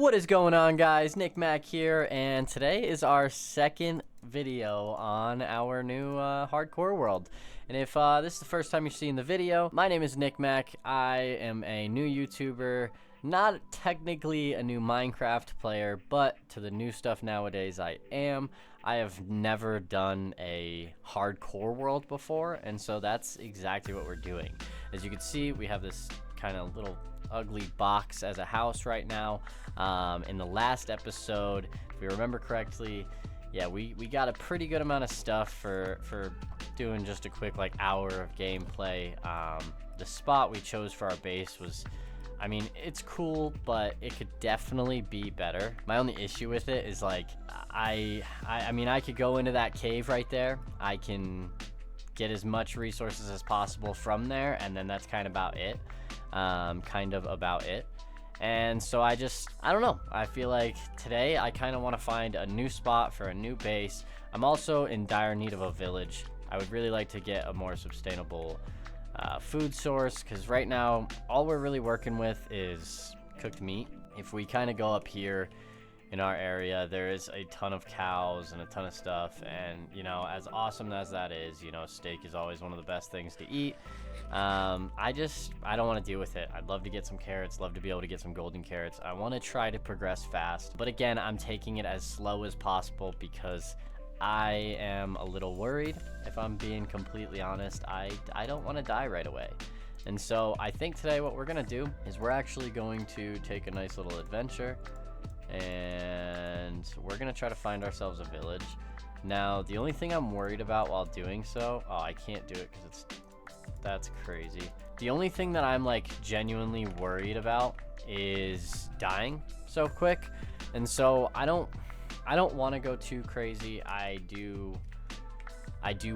What is going on, guys? Nick Mac here, and today is our second video on our new hardcore world. And if this is the first time you're seeing the video, my name is Nick Mac. I am a new YouTuber, not technically a new Minecraft player, but to the new stuff nowadays I am. I have never done a hardcore world before, and so that's exactly what we're doing. As you can see, we have this kind of little ugly box as a house right now. In the last episode, if we remember correctly, yeah, we got a pretty good amount of stuff for doing just a quick like hour of gameplay. The spot we chose for our base was, I mean, it's cool, but it could definitely be better. My only issue with it is like I mean, I could go into that cave right there. I can get as much resources as possible from there, and then that's kind of about it. And so I don't know, I feel like today I kind of want to find a new spot for a new base. I'm also in dire need of a village. I would really like to get a more sustainable food source, because right now all we're really working with is cooked meat. If we kind of go up here in our area, there is a ton of cows and a ton of stuff, and you know, as awesome as that is, you know, steak is always one of the best things to eat. I don't want to deal with it. I'd love to get some carrots, love to be able to get some golden carrots. I want to try to progress fast, but again, I'm taking it as slow as possible because I am a little worried. If I'm being completely honest, I don't want to die right away. And so I think today what we're gonna do is we're actually going to take a nice little adventure, and we're gonna try to find ourselves a village. Now, the only thing I'm worried about while doing so, oh, I can't do it because that's crazy. The only thing that I'm like genuinely worried about is dying so quick. And so I don't want to go too crazy. I do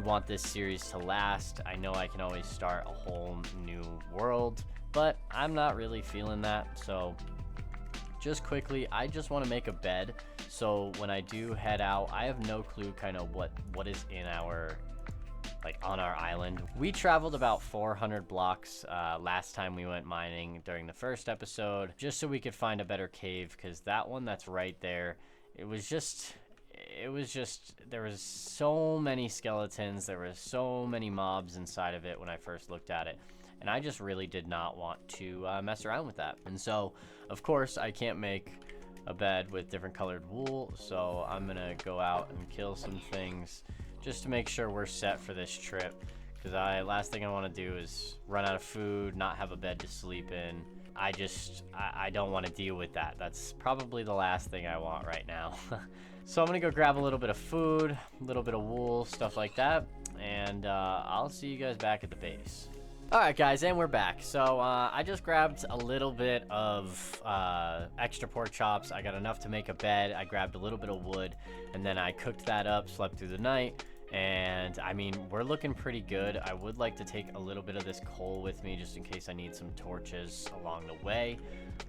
want this series to last. I know I can always start a whole new world, but I'm not really feeling that. So just quickly, I just want to make a bed, so when I do head out, I have no clue kind of what is in our, like, on our island. We traveled about 400 blocks last time we went mining during the first episode, just so we could find a better cave, because that one that's right there, it was just there was so many skeletons, there were so many mobs inside of it when I first looked at it. And I just really did not want to mess around with that. And so, of course, I can't make a bed with different colored wool. So I'm going to go out and kill some things just to make sure we're set for this trip. Because last thing I want to do is run out of food, not have a bed to sleep in. I don't want to deal with that. That's probably the last thing I want right now. So I'm going to go grab a little bit of food, a little bit of wool, stuff like that. And I'll see you guys back at the base. Alright guys, and we're back. So I just grabbed a little bit of extra pork chops. I got enough to make a bed. I grabbed a little bit of wood, and then I cooked that up, slept through the night, and I mean, we're looking pretty good. I would like to take a little bit of this coal with me just in case I need some torches along the way.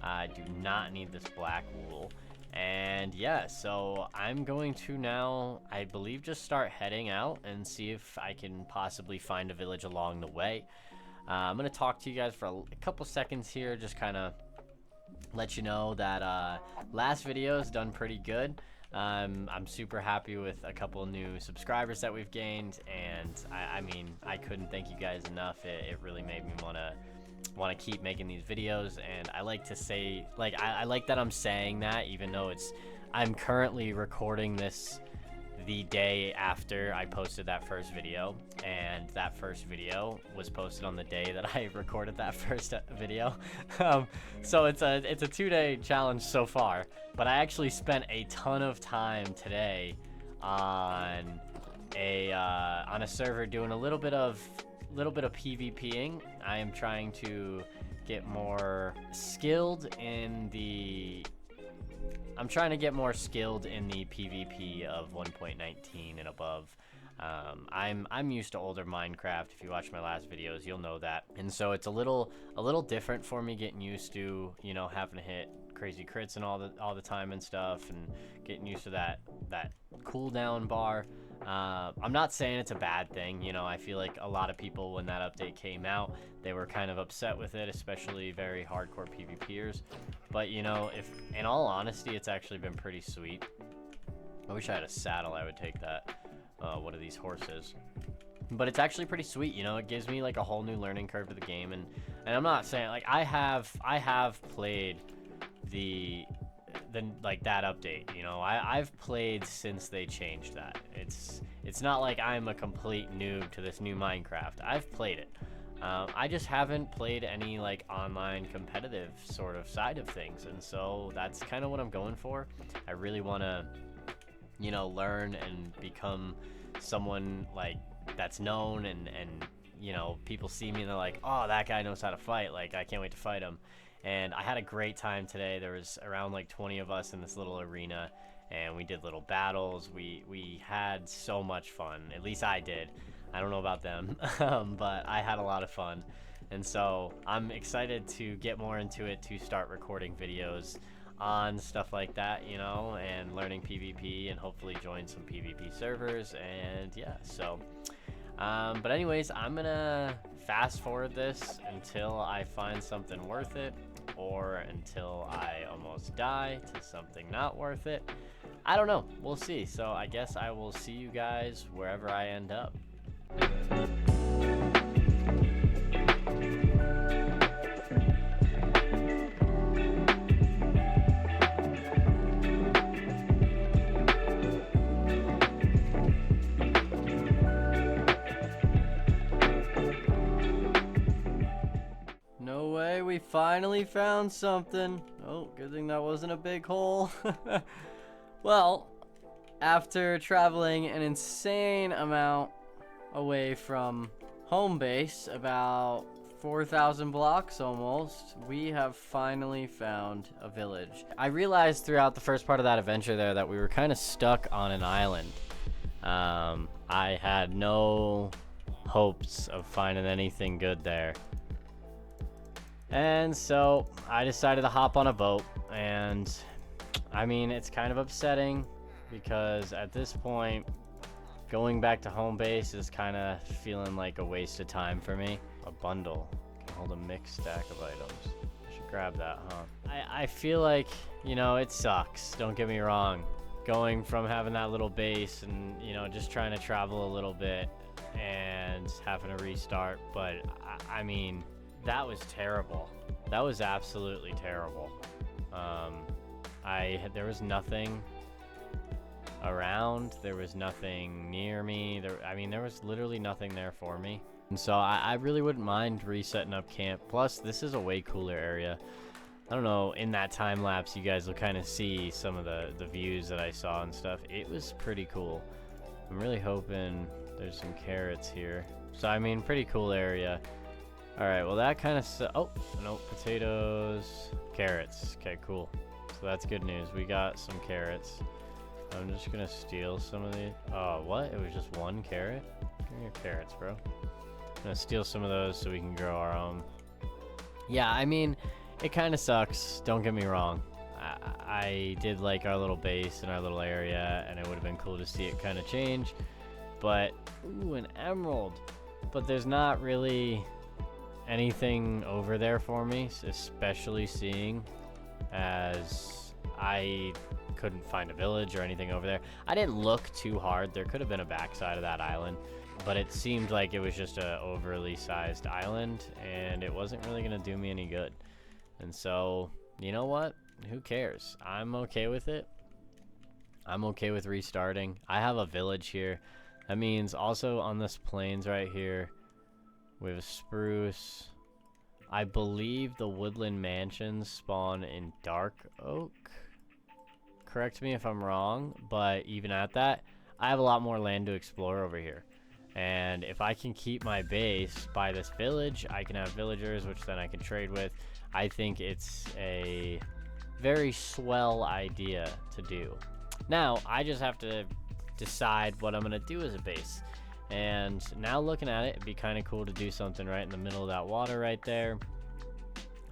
I do not need this black wool. And yeah, so I'm going to now, I believe, just start heading out and see if I can possibly find a village along the way. I'm going to talk to you guys for a couple seconds here, just kind of let you know that last video has done pretty good. I'm super happy with a couple new subscribers that we've gained, and I mean, I couldn't thank you guys enough. It really made me want to keep making these videos. And I like to say, like, I like that I'm saying that, even though I'm currently recording this the day after I posted that first video, and that first video was posted on the day that I recorded that first video. So it's a 2-day challenge so far, but I actually spent a ton of time today on a server doing a little bit of PvPing. I am trying to get more skilled in the PvP of 1.19 and above. I'm used to older Minecraft. If you watch my last videos, you'll know that. And so it's a little different for me getting used to, you know, having to hit crazy crits and all the time and stuff, and getting used to that cooldown bar. I'm not saying it's a bad thing. You know, I feel like a lot of people, when that update came out, they were kind of upset with it, especially very hardcore PvPers. But, you know, if in all honesty, it's actually been pretty sweet. I wish I had a saddle. I would take that. One of these horses. But it's actually pretty sweet. You know, it gives me like a whole new learning curve to the game. And I'm not saying, like, I have played the like that update. You know, I've played since they changed that. It's not like I'm a complete noob to this new Minecraft. I've played it. I just haven't played any like online competitive sort of side of things, and so that's kind of what I'm going for. I really want to, you know, learn and become someone like that's known, and you know, people see me and they're like, oh, that guy knows how to fight. Like, I can't wait to fight him. And I had a great time today. There was around like 20 of us in this little arena, and we did little battles. We had so much fun. At least I did. I don't know about them, but I had a lot of fun. And so I'm excited to get more into it, to start recording videos on stuff like that, you know, and learning PvP, and hopefully join some PvP servers. And yeah, so but anyways, I'm gonna fast forward this until I find something worth it, or until I almost die to something not worth it. I don't know, we'll see. So I guess I will see you guys wherever I end up. No way, we finally found something. Oh, good thing that wasn't a big hole. Well, after traveling an insane amount away from home base, about 4,000 blocks almost, we have finally found a village. I realized throughout the first part of that adventure there that we were kind of stuck on an island. I had no hopes of finding anything good there. And so I decided to hop on a boat, and I mean, it's kind of upsetting because at this point, going back to home base is kind of feeling like a waste of time for me. A bundle can hold a mixed stack of items. I should grab that, huh? I feel like, you know, it sucks. Don't get me wrong. Going from having that little base and, you know, just trying to travel a little bit and having to restart. But I mean, that was terrible. That was absolutely terrible. There was nothing around. There was nothing near me. There was literally nothing there for me. And so I really wouldn't mind resetting up camp. Plus, this is a way cooler area. I don't know, in that time lapse, you guys will kind of see some of the views that I saw and stuff. It was pretty cool. I'm really hoping there's some carrots here. So, I mean, pretty cool area. Alright, well that kind of... Oh, no, potatoes, carrots. Okay, cool. So that's good news. We got some carrots. I'm just gonna steal some of these. Oh, what? It was just one carrot? Give me your carrots, bro. I'm gonna steal some of those so we can grow our own. Yeah, I mean, it kind of sucks. Don't get me wrong. I did like our little base and our little area, and it would have been cool to see it kind of change. But, ooh, an emerald. But there's not really anything over there for me, especially seeing as I couldn't find a village or anything over there. I didn't look too hard. There could have been a backside of that island, but it seemed like it was just a overly sized island, and it wasn't really gonna do me any good. And so, you know what? Who cares? I'm okay with it. I'm okay with restarting. I have a village here. That means also on this plains right here, we have a spruce. I believe the woodland mansions spawn in dark oak. Correct me if I'm wrong, but even at that, I have a lot more land to explore over here. And if I can keep my base by this village, I can have villagers, which then I can trade with. I think it's a very swell idea to do. Now, I just have to decide what I'm going to do as a base. And now looking at it, it'd be kind of cool to do something right in the middle of that water right there.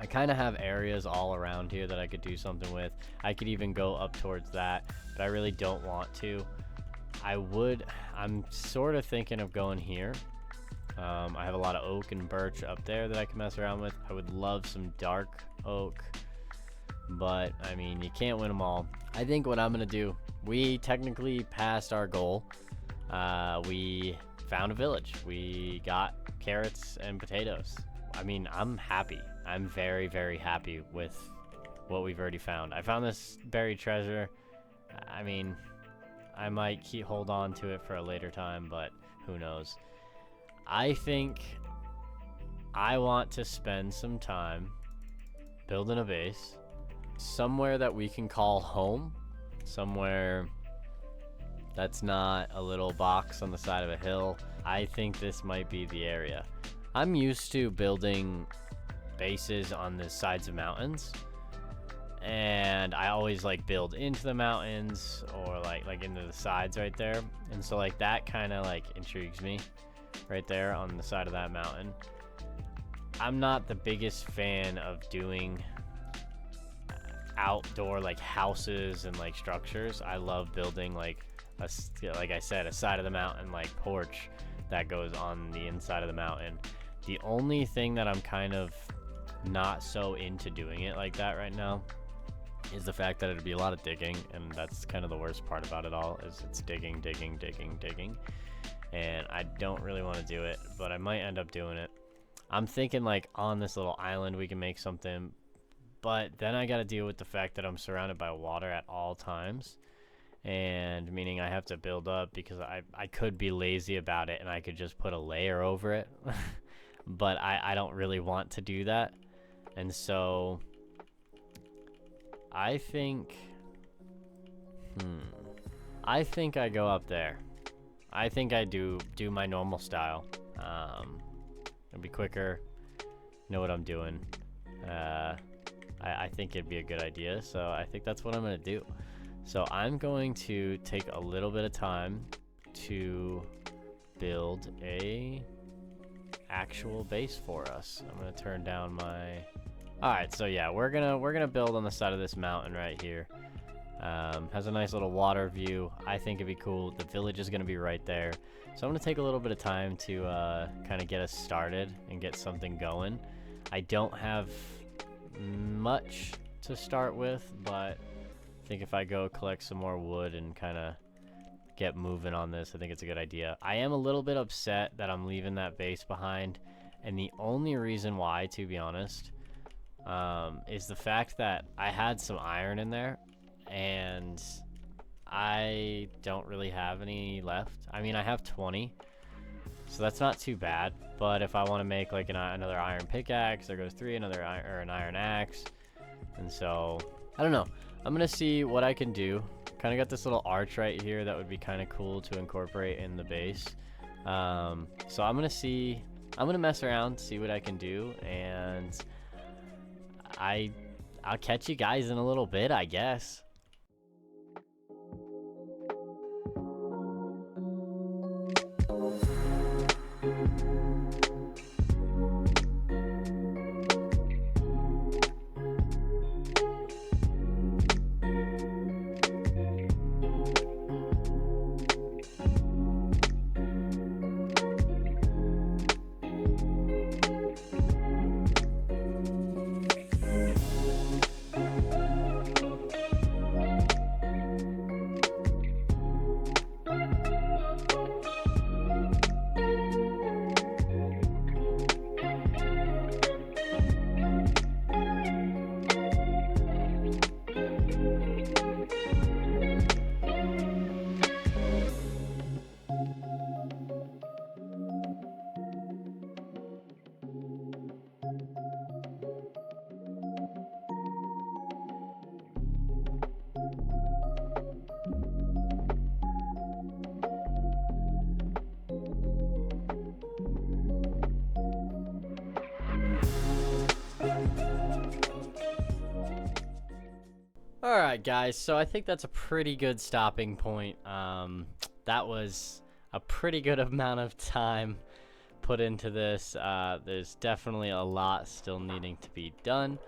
I kind of have areas all around here that I could do something with. I could even go up towards that, but I really don't want to. I'm sort of thinking of going here. I have a lot of oak and birch up there that I can mess around with. I would love some dark oak, but I mean, you can't win them all. I think what I'm gonna do, we technically passed our goal. We found a village. We got carrots and potatoes. I mean, I'm happy. I'm very, very happy with what we've already found. I found this buried treasure. I mean, I might hold on to it for a later time, but who knows. I think I want to spend some time building a base somewhere that we can call home, somewhere that's not a little box on the side of a hill. I think this might be the area. I'm used to building bases on the sides of mountains, and I always like build into the mountains or like into the sides right there, and so like that kind of like intrigues me right there on the side of that mountain. I'm not the biggest fan of doing outdoor like houses and like structures. I love building like like I said, a side of the mountain like porch that goes on the inside of the mountain. The only thing that I'm kind of not so into doing it like that right now is the fact that it'd be a lot of digging, and that's kind of the worst part about it all, is it's digging, and I don't really want to do it, but I might end up doing it. I'm thinking like on this little island we can make something, but then I got to deal with the fact that I'm surrounded by water at all times, and meaning I have to build up, because I could be lazy about it and I could just put a layer over it. But I don't really want to do that, and so I think I go up there. I think I do my normal style. It'll be quicker, know what I'm doing. I think it'd be a good idea, so I think that's what I'm gonna do. So I'm going to take a little bit of time to build a actual base for us. I'm gonna turn down my... Alright, so yeah, we're gonna build on the side of this mountain right here. Has a nice little water view. I think it'd be cool. The village is gonna be right there. So I'm gonna take a little bit of time to kind of get us started and get something going. I don't have much to start with, but I think if I go collect some more wood and kind of get moving on this, I think it's a good idea. I am a little bit upset that I'm leaving that base behind, and the only reason why, to be honest, is the fact that I had some iron in there and I don't really have any left. I mean, I have 20, so that's not too bad, but if I want to make like another iron pickaxe, there goes 3, another an iron axe, and so I don't know. I'm gonna see what I can do. Kind of got this little arch right here that would be kind of cool to incorporate in the base. So I'm gonna mess around, see what I can do, and I'll catch you guys in a little bit, I guess. Alright guys, so I think that's a pretty good stopping point. That was a pretty good amount of time put into this. There's definitely a lot still needing to be done,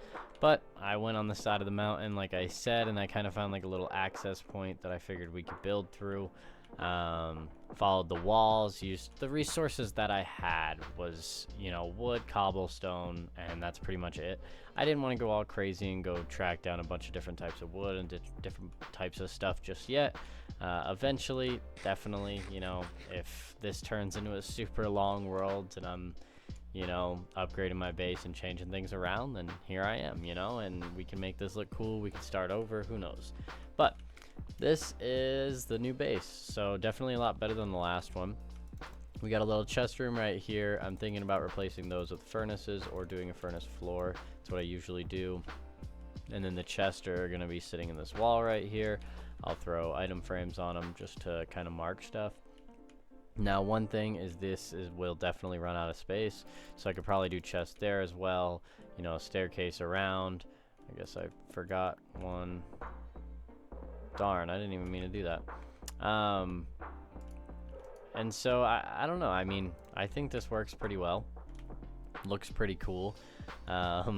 But I went on the side of the mountain, like I said, and I kind of found like a little access point that I figured we could build through. Followed the walls, used the resources that I had was, you know, wood, cobblestone, and that's pretty much it. I didn't want to go all crazy and go track down a bunch of different types of wood and different types of stuff just yet. Eventually, definitely, you know, if this turns into a super long world and I'm, you know, upgrading my base and changing things around, then here I am, you know, and we can make this look cool. We can start over, who knows. But this is the new base, so definitely a lot better than the last one. We got a little chest room right here. I'm thinking about replacing those with furnaces or doing a furnace floor. That's what I usually do. And then the chests are going to be sitting in this wall right here. I'll throw item frames on them just to kind of mark stuff. Now, one thing is will definitely run out of space, so I could probably do chests there as well. You know, staircase around. I guess I forgot one. Darn, I didn't even mean to do that. And so I don't know. I mean, I think this works pretty well. Looks pretty cool. A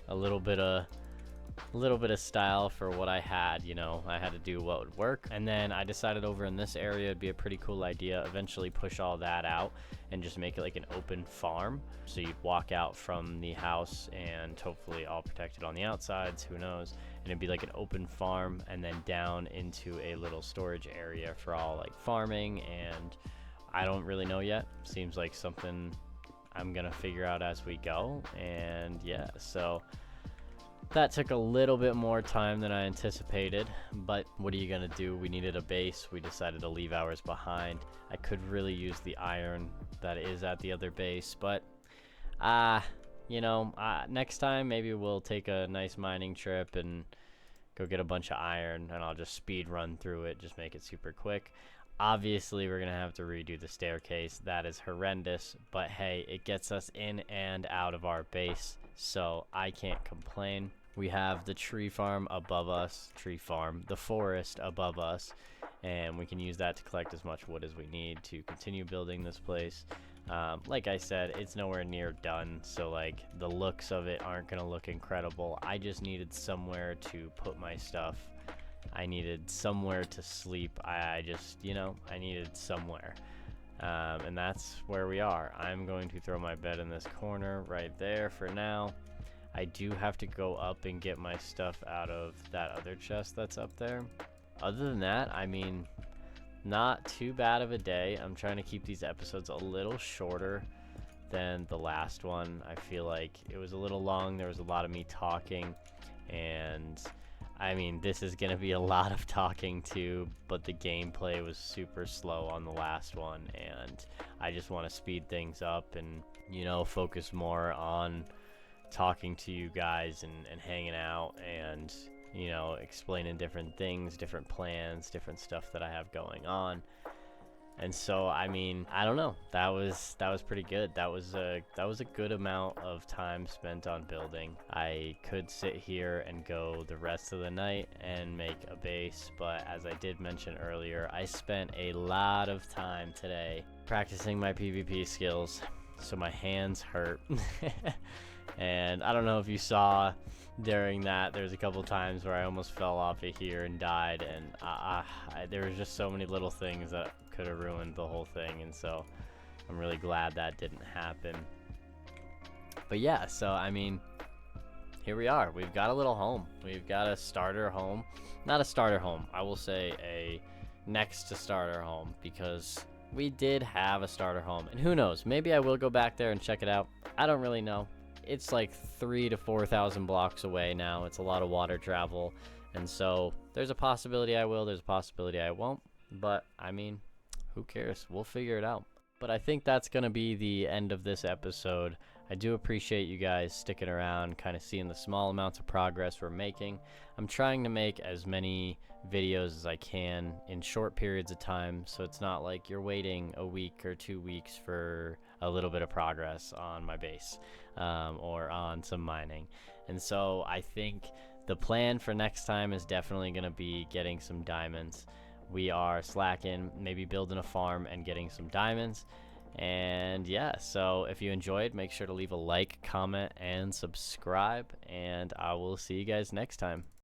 little bit of style for what I had, you know. I had to do what would work, and then I decided over in this area it'd be a pretty cool idea eventually push all that out and just make it like an open farm, so you'd walk out from the house and hopefully all protected on the outsides, who knows, and it'd be like an open farm and then down into a little storage area for all like farming, and I don't really know yet. Seems like something I'm gonna figure out as we go. And yeah, so that took a little bit more time than I anticipated, but what are you gonna do? We needed a base. We decided to leave ours behind. I could really use the iron that is at the other base, but you know, next time maybe we'll take a nice mining trip and go get a bunch of iron, and I'll just speed run through it, just make it super quick. Obviously, we're gonna have to redo the staircase. That is horrendous, but hey, it gets us in and out of our base, so I can't complain. We have the tree farm above us, the forest above us, and we can use that to collect as much wood as we need to continue building this place. Like I said, it's nowhere near done, so like the looks of it aren't gonna look incredible. I just needed somewhere to put my stuff. I needed somewhere to sleep. I just, you know, I needed somewhere. And that's where we are. I'm going to throw my bed in this corner right there for now. I do have to go up and get my stuff out of that other chest that's up there. Other than that, I mean, not too bad of a day. I'm trying to keep these episodes a little shorter than the last one. I feel like it was a little long. There was a lot of me talking, and I mean, this is going to be a lot of talking too, but the gameplay was super slow on the last one, and I just want to speed things up and, you know, focus more on talking to you guys and hanging out and, you know, explaining different things, different plans, different stuff that I have going on. And so, I mean, I don't know. That was pretty good. That was a good amount of time spent on building. I could sit here and go the rest of the night and make a base, but as I did mention earlier, I spent a lot of time today practicing my PvP skills, so my hands hurt. And I don't know if you saw during that, there's a couple times where I almost fell off of here and died, and there was just so many little things that could have ruined the whole thing, and so I'm really glad that didn't happen. But yeah, so I mean, here we are. We've got a little home. We've got a starter home. Not a starter home, I will say a next to starter home, because we did have a starter home, and who knows, maybe I will go back there and check it out. I don't really know. It's like 3,000 to 4,000 blocks away now. It's a lot of water travel, and so there's a possibility I will, there's a possibility I won't, but I mean, who cares? We'll figure it out. But I think that's gonna be the end of this episode. I do appreciate you guys sticking around, kind of seeing the small amounts of progress we're making. I'm trying to make as many videos as I can in short periods of time, so it's not like you're waiting a week or 2 weeks for a little bit of progress on my base, or on some mining. And so I think the plan for next time is definitely going to be getting some diamonds. We are slacking, maybe building a farm and getting some diamonds, And yeah, so if you enjoyed, make sure to leave a like, comment, and subscribe, and I will see you guys next time.